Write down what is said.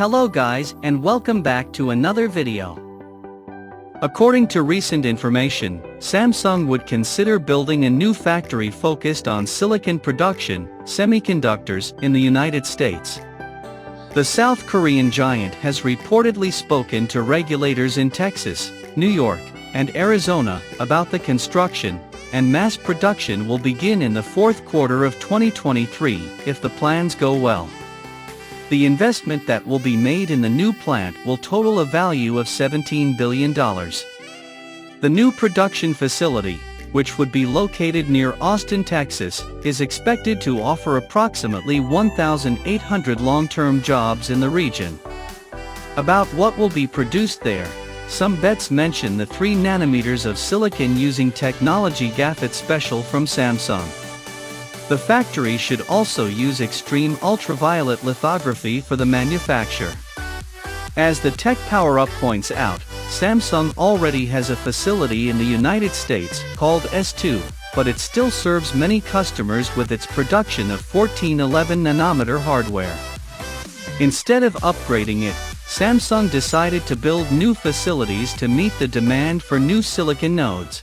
Hello guys and welcome back to another video. According to recent information, Samsung would consider building a new factory focused on silicon production, semiconductors, in the United States. The South Korean giant has reportedly spoken to regulators in Texas, New York, and Arizona about the construction, and mass production will begin in the fourth quarter of 2023 if the plans go well. The investment that will be made in the new plant will total a value of $17 billion. The new production facility, which would be located near Austin, Texas, is expected to offer approximately 1,800 long-term jobs in the region. About what will be produced there, some bets mention the 3 nanometers of silicon using technology GAFET Special from Samsung. The factory should also use extreme ultraviolet lithography for the manufacture. As the Tech Power Up points out, Samsung already has a facility in the United States called S2, but it still serves many customers with its production of 1411 nanometer hardware. Instead of upgrading it, Samsung decided to build new facilities to meet the demand for new silicon nodes.